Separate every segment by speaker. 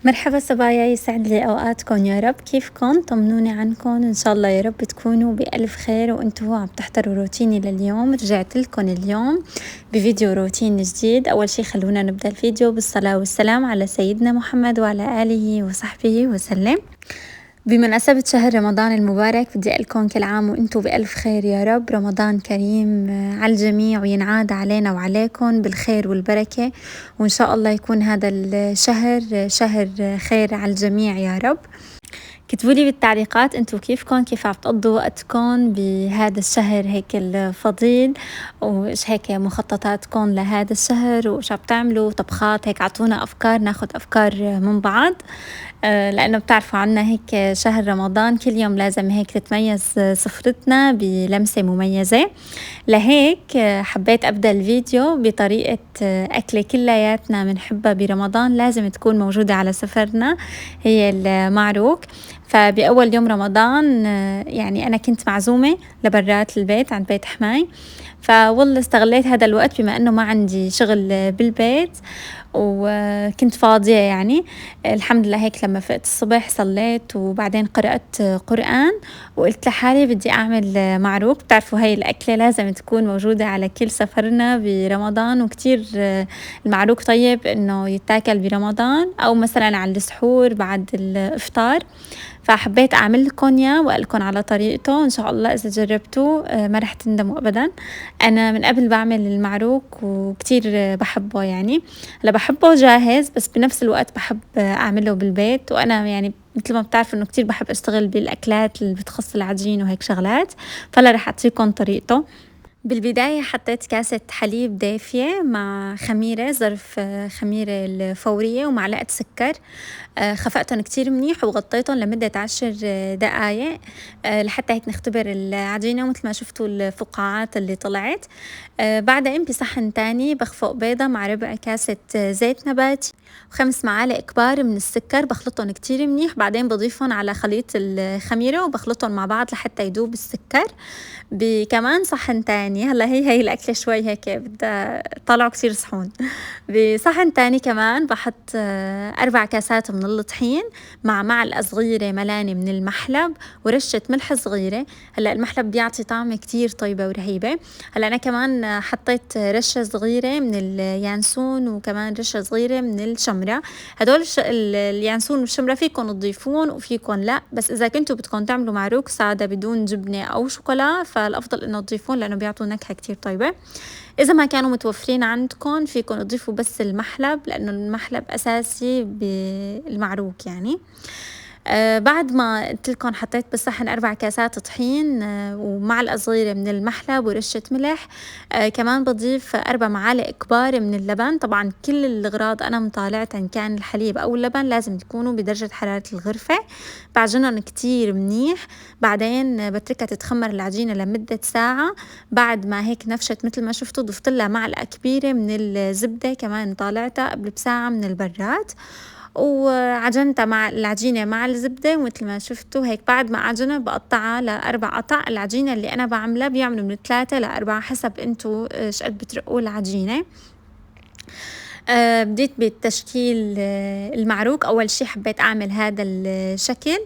Speaker 1: مرحبا صبايا، يسعد لي أوقاتكم يا رب. كيفكم؟ طمنوني عنكم، إن شاء الله يا رب تكونوا بألف خير وأنتوا عم تحضروا روتيني لليوم. رجعت لكم اليوم بفيديو روتين جديد. أول شي خلونا نبدأ الفيديو بالصلاة والسلام على سيدنا محمد وعلى آله وصحبه وسلم. بمناسبة شهر رمضان المبارك بدي أقلكم كل عام وأنتم بألف خير يا رب. رمضان كريم على الجميع وينعاد علينا وعليكم بالخير والبركة، وإن شاء الله يكون هذا الشهر شهر خير على الجميع يا رب. كتبوا لي بالتعليقات انتو كيفكم، كيف عم تقضوا وقتكم بهذا الشهر هيك الفضيل، وايش هيك مخططاتكم لهذا الشهر، وايش عم تعملوا طبخات هيك. عطونا افكار، ناخد افكار من بعض. لانه بتعرفوا عنا هيك شهر رمضان كل يوم لازم هيك تتميز سفرتنا بلمسة مميزة. لهيك حبيت ابدا الفيديو بطريقة اكلة كلياتنا بنحبها برمضان لازم تكون موجودة على سفرنا، هي المعروك. فبأول يوم رمضان يعني أنا كنت معزومة لبرات البيت عند بيت حماي، فوالله استغليت هذا الوقت بما أنه ما عندي شغل بالبيت وكنت فاضية يعني. الحمد لله هيك لما فقت الصبح صليت وبعدين قرأت قرآن وقلت لحالي بدي أعمل معروك. بتعرفوا هاي الأكلة لازم تكون موجودة على كل سفرنا برمضان، وكتير المعروك طيب إنه يتاكل برمضان أو مثلا على السحور بعد الإفطار. فحبيت أعمل لكم إياه وأقول لكم على طريقته، إن شاء الله إذا جربتوه ما رح تندموا أبدا. أنا من قبل بعمل المعروك وكتير بحبه يعني. هلا بحبه جاهز بس بنفس الوقت بحب أعمله بالبيت، وأنا يعني مثل ما بتعرفوا إنه كتير بحب أشتغل بالأكلات اللي بتخص العجين وهيك شغلات، فلا رح أعطيكم طريقته. بالبداية حطيت كاسة حليب دافية مع خميرة، ظرف خميرة الفورية، ومعلقة سكر. خفقتهم كتير منيح وغطيتهم لمدة 10 دقايق لحتى هيك نختبر العجينة. مثل ما شفتوا الفقاعات اللي طلعت. بعدين بصحن تاني بخفق بيضة مع ربع كاسة زيت نباتي و5 معالق كبار من السكر، بخلطهم كتير منيح. بعدين بضيفهم على خليط الخميرة وبخلطهم مع بعض لحتى يدوب السكر. بكمان صحن تاني، هلا هي الأكلة شوي هيك بدها طلعوا كتير صحون. بصحن تاني كمان بحط 4 كاسات من الطحين مع معلقة صغيرة ملانة من المحلب ورشة ملح صغيرة. هلا المحلب بيعطي طعم كتير طيبة ورهيبة. هلا أنا كمان حطيت رشة صغيرة من اليانسون وكمان رشة صغيرة من الشمرة. هدول اليانسون والشمرة فيكن تضيفون وفيكن لا، بس إذا كنتوا بدكم تعملوا معروك سادة بدون جبنة أو شوكولا فالأفضل إنه تضيفون لأنه بيعطوا نكهة كتير طيبة. إذا ما كانوا متوفرين عندكم فيكن تضيفوا بس المحلب لأنه المحلب أساسي بالمعروك يعني. بعد ما قلت لكم حطيت بالصحن 4 كاسات طحين ومعلقة صغيرة من المحلب ورشة ملح. كمان بضيف 4 معالق كبار من اللبن. طبعا كل الأغراض أنا مطالعة إن كان الحليب أو اللبن لازم تكونوا بدرجة حرارة الغرفة. بعجنهم كتير منيح. بعدين بتركها تتخمر العجينة لمدة ساعة. بعد ما هيك نفشت مثل ما شفتوا ضفت لها معلقة كبيرة من الزبدة كمان طالعتها قبل بساعة من البراد، وعجنتها مع العجينة مع الزبدة. ومثل ما شفتوا هيك بعد ما عجنها بقطعها ل4 قطع. العجينة اللي أنا بعملها بيعملوا من 3 ل4 حسب انتوا شقد بترقوا العجينة. بديت بالتشكيل المعروك. أول شي حبيت أعمل هذا الشكل،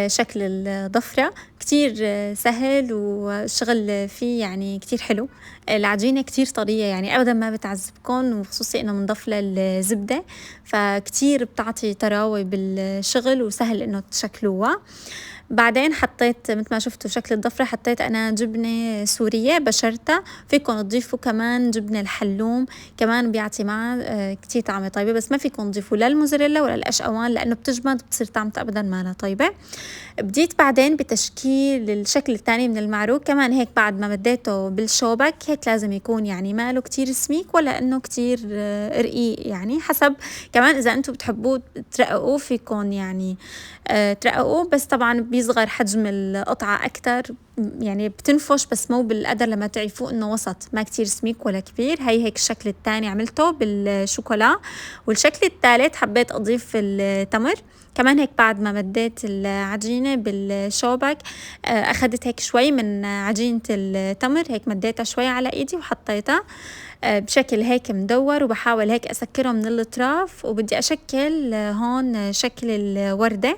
Speaker 1: شكل الضفرة. كتير سهل والشغل فيه يعني كتير حلو. العجينة كتير طرية يعني أبدا ما بتعذبكن، وخصوصي إنه منضاف لها الزبدة فكتير بتعطي طراوة بالشغل وسهل إنه تشكلوها. بعدين حطيت مثل ما شفتوا شكل الضفرة، حطيت أنا جبنة سورية بشرتها. فيكم تضيفوا كمان جبنة الحلوم كمان بيعطي معها كتير طعمة طيبة، بس ما فيكم تضيفوا لا الموزاريلا ولا الأشقوان لأنه بتجمد بتصير طعمتها أبدا ما طيبة. بديت بعدين بتشكيل الشكل الثاني من المعروك. كمان هيك بعد ما مديته بالشوبك هيك لازم يكون يعني ماله كتير سميك ولا إنه كتير رقيق، يعني حسب. كمان إذا أنتم بتحبوه ترققوه فيكم يعني ترققوه، بس طبعا بيصغر حجم القطعة أكتر، يعني بتنفش بس مو بالقدر لما تعرفوا إنه وسط، ما كتير سميك ولا كبير. هي هيك الشكل التاني عملته بالشوكولا. والشكل الثالث حبيت أضيف التمر كمان هيك. بعد ما مديت العجينة بالشوبك أخدت هيك شوي من عجينة التمر، هيك مديتها شوي على إيدي وحطيتها بشكل هيك مدور، وبحاول هيك أسكره من الأطراف، وبدي أشكل هون شكل الوردة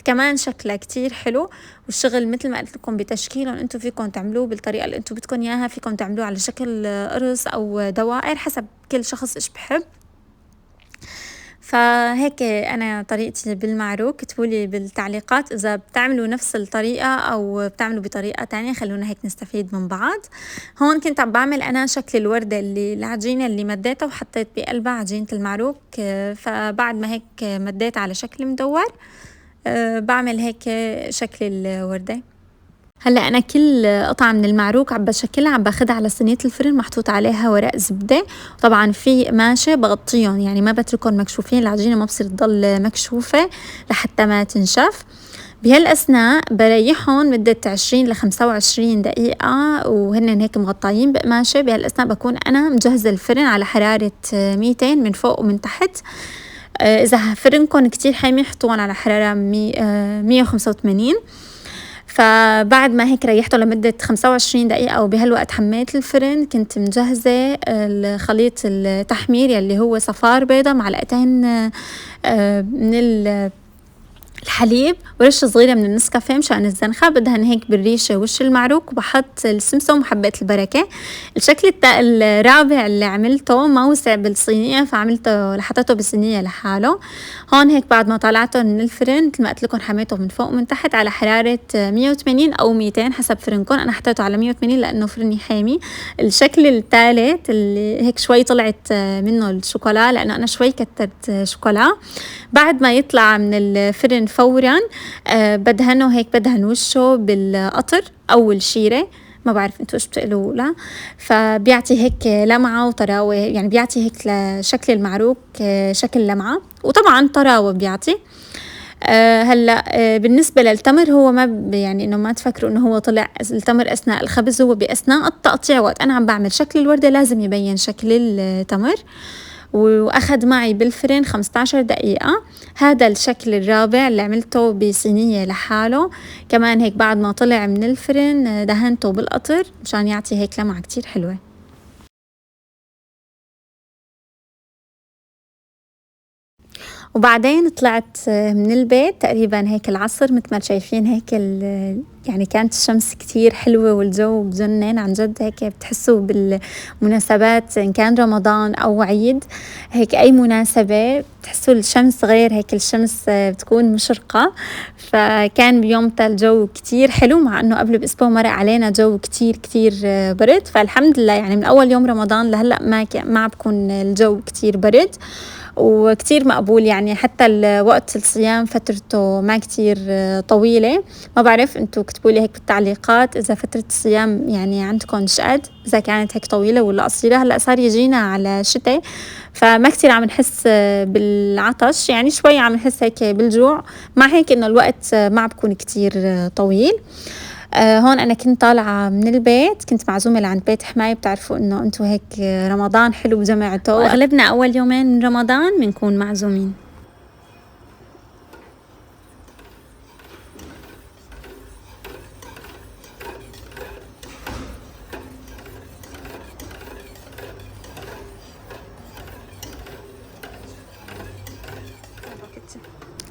Speaker 1: كمان شكلها كتير حلو. والشغل مثل ما قلت لكم بتشكيلهم انتم فيكم تعملوه بالطريقة اللي انتم بدكم اياها، فيكم تعملوه على شكل قرص او دوائر حسب كل شخص ايش بحب. فهيك أنا طريقتي بالمعروك. اكتبولي بالتعليقات إذا بتعملوا نفس الطريقة أو بتعملوا بطريقة تانية، خلونا هيك نستفيد من بعض. هون كنت عم بعمل أنا شكل الوردة اللي العجينة اللي مديتها وحطيت بقلبها عجينة المعروك. فبعد ما هيك مديت على شكل مدور بعمل هيك شكل الوردة. هلا انا كل قطعه من المعروك عم بشكلها عم باخدها على صينيه الفرن محطوط عليها ورق زبده، طبعا في قماشه بغطيهم يعني ما بتركهم مكشوفين، العجينه ما بصير تضل مكشوفه لحتى ما تنشف. بهالاثناء بريحهم مده 20 ل 25 دقيقه وهن هيك مغطايين بقماشه. بهالاثناء بكون انا مجهزه الفرن على حراره 200 من فوق ومن تحت. اذا فرنكم كتير حامي حطوهم على حراره 185. فبعد ما هيك ريحته لمدة 25 دقيقة وبهالوقت حميت الفرن، كنت مجهزة الخليط التحمير يلي هو صفار بيضة، معلقتين من الحليب ورشة صغيرة من النسكافيه مشان الزنخة، بدهن هيك بالريشة وش المعروك، وبحط السمسم وحبة البركة. الشكل الرابع اللي عملته ما وسع بالصينية فعملته لحطيته بالصينية لحاله. هون هيك بعد ما طلعته من الفرن مثل ما قلت لكم حميته من فوق ومن تحت على حرارة 180 أو 200 حسب فرنكم. أنا حطيته على 180 لأنه فرني حامي. الشكل الثالث اللي هيك شوي طلعت منه الشوكولا لأنه أنا شوي كترت شوكولا. بعد ما يطلع من الفرن فورا بدهنه هيك، بدهن وشه بالقطر أو الشيرة، ما بعرف انتو ايش بتقولوا لا. فبيعطي هيك لمعة وطراوة، يعني بيعطي هيك لشكل المعروك شكل لمعة وطبعا طراوة بيعطي. هلا بالنسبة للتمر هو ما يعني انه ما تفكروا انه هو طلع التمر اثناء الخبز، هو باثناء التقطيع وقت انا عم بعمل شكل الوردة لازم يبين شكل التمر. واخذ معي بالفرن 15 دقيقة. هذا الشكل الرابع اللي عملته بصينية لحاله كمان هيك بعد ما طلع من الفرن دهنته بالقطر مشان يعطي هيك لمعة كتير حلوة. وبعدين طلعت من البيت تقريبا هيك العصر مثل ما شايفين هيك يعني كانت الشمس كتير حلوة والجو بجنن عن جد. هيك بتحسوا بالمناسبات إن كان رمضان أو عيد هيك أي مناسبة بتحسوا الشمس غير هيك، الشمس بتكون مشرقة. فكان بيومتها الجو كتير حلو مع أنه قبل بأسبوع مرق علينا جو كتير كتير برد. فالحمد لله يعني من أول يوم رمضان لهلأ ما بكون الجو كتير برد وكتير مقبول، يعني حتى وقت الصيام فترته ما كتير طويلة. ما بعرف انتو كتبولي هيك بالتعليقات إذا فترة الصيام يعني عندكم شقد، إذا كانت هيك طويلة ولا قصيرة. هلأ صار يجينا على شتاء فما كتير عم نحس بالعطش، يعني شوي عم نحس هيك بالجوع، مع هيك إنه الوقت ما بكون كتير طويل. هون أنا كنت طالعة من البيت، كنت معزومة لعند بيت حماية. بتعرفوا إنه أنتوا هيك رمضان حلو بجماعته، وأغلبنا أول يومين من رمضان بنكون معزومين.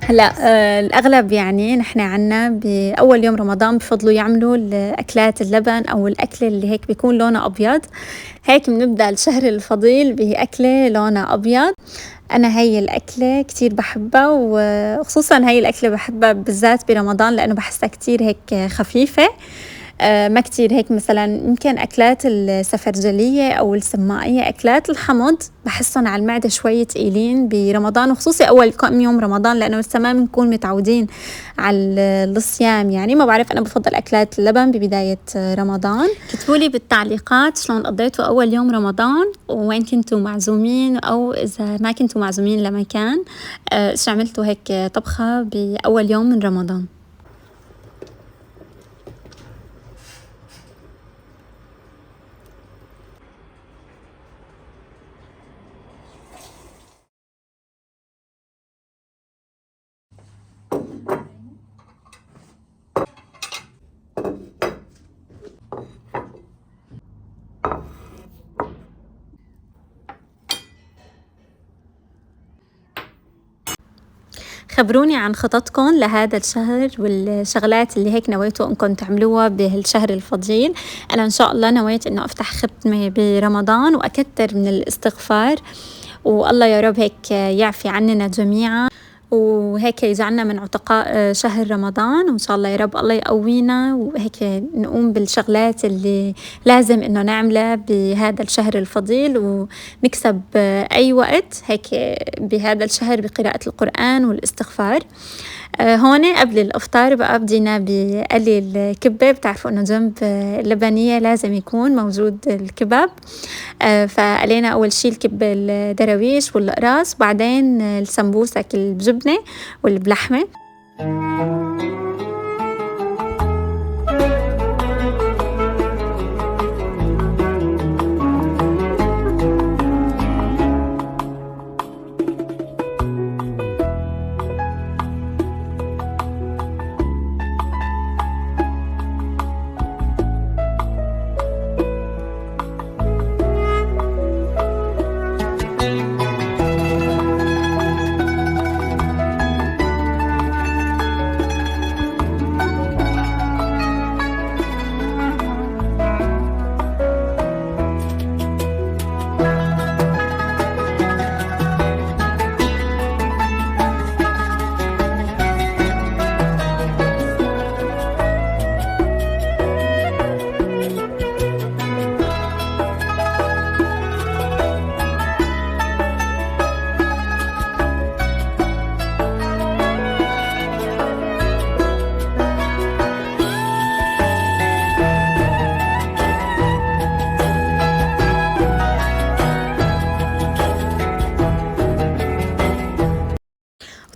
Speaker 1: هلا الأغلب يعني نحن عنا بأول يوم رمضان بفضلوا يعملوا الأكلات اللبن أو الأكل اللي هيك بيكون لونه أبيض. هيك بنبدأ الشهر الفضيل بأكلة لونها أبيض. أنا هاي الأكلة كتير بحبها، وخصوصا هاي الأكلة بحبها بالذات برمضان لأنه بحسها كتير هيك خفيفة. ما كتير هيك مثلا يمكن أكلات السفرجلية أو السمائية، أكلات الحمض بحسهم على المعدة شوي تقيلين برمضان، وخصوصي أول كم يوم رمضان لأنه لسه ما بنكون متعودين على الصيام. يعني ما بعرف، أنا بفضل أكلات اللبن ببداية رمضان. كتبولي بالتعليقات شلون قضيتوا أول يوم رمضان، وين كنتوا معزومين، أو إذا ما كنتوا معزومين لمكان إيش عملتوا هيك طبخة بأول يوم من رمضان. خبروني عن خططكم لهذا الشهر والشغلات اللي هيك نويتوا انكم تعملوها بهالشهر الفضيل. انا ان شاء الله نويت انه افتح ختمة برمضان واكتر من الاستغفار، والله يا رب هيك يعفي عننا جميعا، وهيك يجعلنا من عتقاء شهر رمضان، وإن شاء الله يا رب الله يقوينا وهيك نقوم بالشغلات اللي لازم إنه نعملها بهذا الشهر الفضيل، ونكسب أي وقت هيك بهذا الشهر بقراءة القرآن والاستغفار. هون قبل الإفطار بقى بدينا بقلي الكبة. بتعرفوا إنه جنب اللبنية لازم يكون موجود الكباب. فقلينا أول شي الكبة الدراويش والقراص، بعدين السمبوسك البجبنة والبلحمة.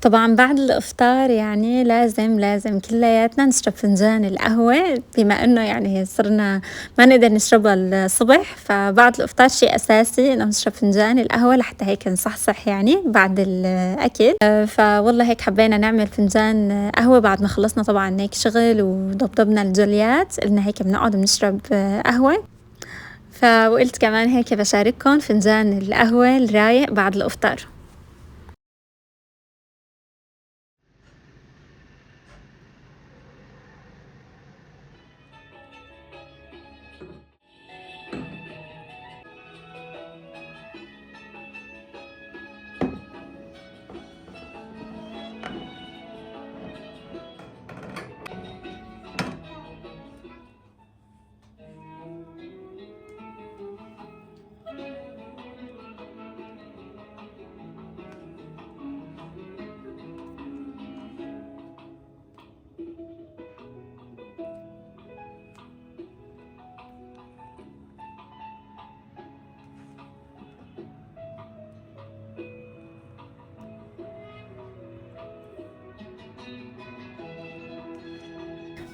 Speaker 1: طبعا بعد الإفطار يعني لازم كلياتنا نشرب فنجان القهوة، بما إنه يعني صرنا ما نقدر نشربها الصبح، فبعد الإفطار شيء أساسي إنه نشرب فنجان القهوة لحتى هيك نصحصح يعني بعد الأكل. فوالله هيك حبينا نعمل فنجان قهوة بعد ما خلصنا طبعا هيك شغل وضبضبنا الجوليات، قلنا هيك بنقعد بنشرب قهوة. فقلت كمان هيك بشارككم فنجان القهوة الرايق بعد الإفطار.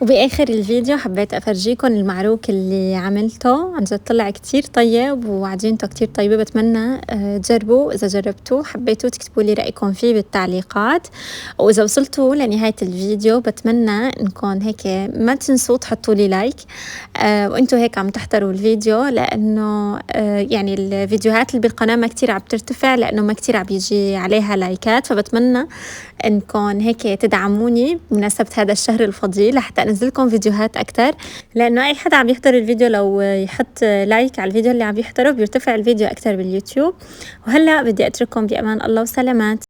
Speaker 1: وبآخر الفيديو حبيت أفرجيكم المعروك اللي عملته، عن جد طلع كتير طيب وعجينته كتير طيبة. بتمنى تجربوا، إذا جربتوه حبيتوا تكتبوا لي رأيكم فيه بالتعليقات. وإذا وصلتوا لنهاية الفيديو بتمنى إنكم هيك ما تنسوا تحطوا لي لايك وإنتوا هيك عم تحضروا الفيديو، لأنه يعني الفيديوهات اللي بالقناة ما كتير عم ترتفع لأنه ما كتير عم يجي عليها لايكات. فبتمنى إنكم هيك تدعموني بمناسبة هذا الشهر الفضيل لحتى أنزلكم فيديوهات أكتر، لأنه أي حدا عم يحضر الفيديو لو يحط لايك على الفيديو اللي عم يحضره بيرتفع الفيديو أكتر باليوتيوب. وهلأ بدي أترككم بأمان الله وسلامات.